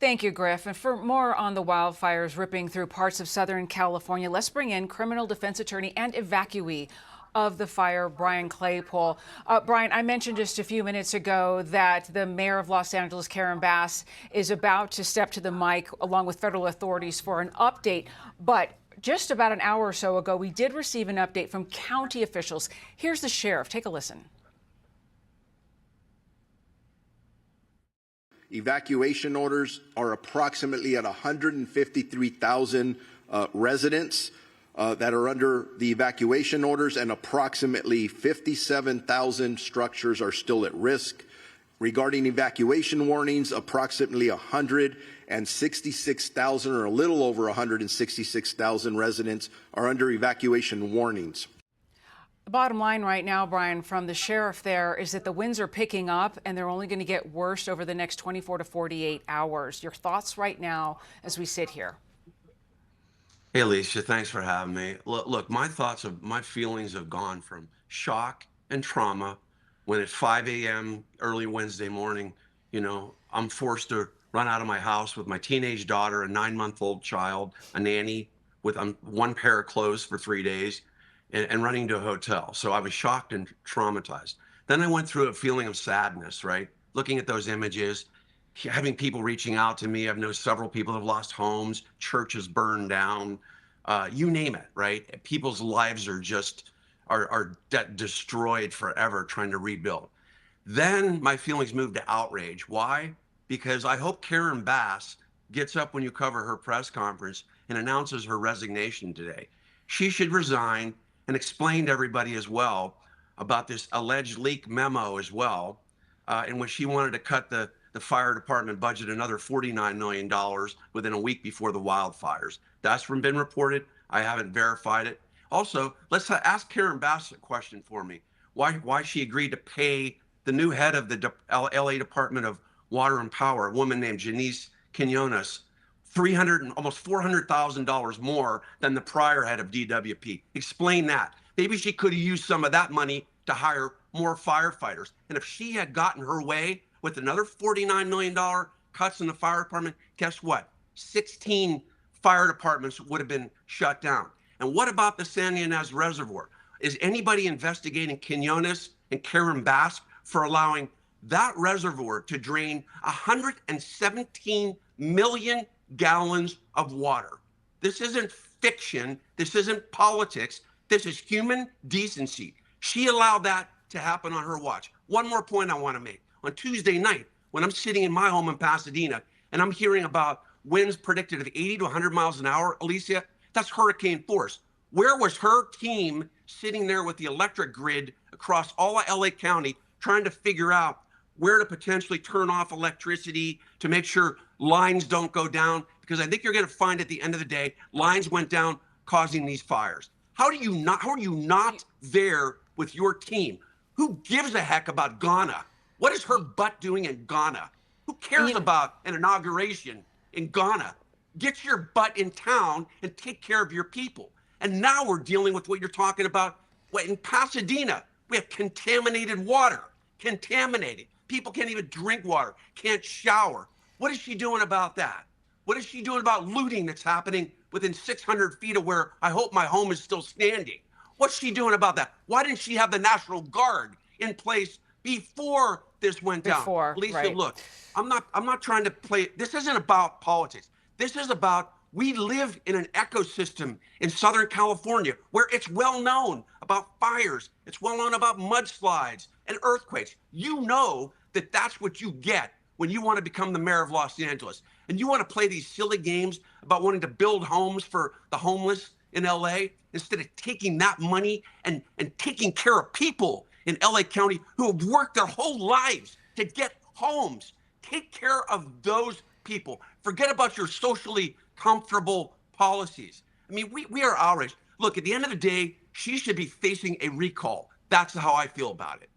Thank you, Griff. And for more on the wildfires ripping through parts of Southern California, let's bring in criminal defense attorney and evacuee of the fire, Brian Claypool. Brian, I mentioned just a few minutes ago that the mayor of Los Angeles, Karen Bass, is about to step to the mic along with federal authorities for an update. But just about an hour or so ago, we did receive an update from county officials. Here's the sheriff. Take a listen. Evacuation orders are approximately at 153,000 residents that are under the evacuation orders, and approximately 57,000 structures are still at risk. Regarding evacuation warnings, approximately 166,000 or a little over 166,000 residents are under evacuation warnings. The bottom line right now, Brian, from the sheriff there is that the winds are picking up and they're only going to get worse over the next 24 to 48 hours. Your thoughts right now as we sit here? Hey, Alicia, thanks for having me. Look, my feelings have gone from shock and trauma when at 5 a.m. early Wednesday morning, I'm forced to run out of my house with my teenage daughter, a 9-month-old child, a nanny with one pair of clothes for 3 days, and running to a hotel. So I was shocked and traumatized. Then I went through a feeling of sadness, right? Looking at those images, having people reaching out to me. I've known several people have lost homes, churches burned down, you name it, right? People's lives are just destroyed forever trying to rebuild. Then my feelings moved to outrage. Why? Because I hope Karen Bass gets up when you cover her press conference and announces her resignation today. She should resign and explain to everybody as well about this alleged leak memo as well, in which she wanted to cut the fire department budget another $49 million within a week before the wildfires. That's been reported. I haven't verified it. Also, let's ask Karen Bass a question for me. Why she agreed to pay the new head of the LA Department of Water and Power, a woman named Janice Quinones, almost $400,000 more than the prior head of DWP. Explain that. Maybe she could have used some of that money to hire more firefighters. And if she had gotten her way with another $49 million cuts in the fire department, guess what? 16 fire departments would have been shut down. And what about the San Ynez Reservoir? Is anybody investigating Quinones and Karen Bass for allowing that reservoir to drain 117 million gallons of water? This isn't fiction. This isn't politics. This is human decency. She allowed that to happen on her watch. One more point I want to make. On Tuesday night, when I'm sitting in my home in Pasadena and I'm hearing about winds predicted of 80 to 100 miles an hour, Alicia, that's hurricane force. Where was her team sitting there with the electric grid across all of LA County trying to figure out where to potentially turn off electricity to make sure lines don't go down? Because I think you're going to find at the end of the day, lines went down causing these fires. How are you not there with your team? Who gives a heck about Ghana? What is her butt doing in Ghana? Who cares about an inauguration in Ghana? Get your butt in town and take care of your people. And now we're dealing with what you're talking about. In Pasadena, we have contaminated water. Contaminated. People can't even drink water, can't shower. What is she doing about that? What is she doing about looting that's happening within 600 feet of where I hope my home is still standing? What's she doing about that? Why didn't she have the National Guard in place before this went down? Lisa, right. Look, I'm not trying to play. This isn't about politics. This is about, we live in an ecosystem in Southern California where it's well known about fires. It's well known about mudslides and earthquakes. You know that that's what you get when you want to become the mayor of Los Angeles. And you want to play these silly games about wanting to build homes for the homeless in LA instead of taking that money and taking care of people in LA County who have worked their whole lives to get homes. Take care of those people. Forget about your socially comfortable policies. I mean, we are outraged. Look, at the end of the day, she should be facing a recall. That's how I feel about it.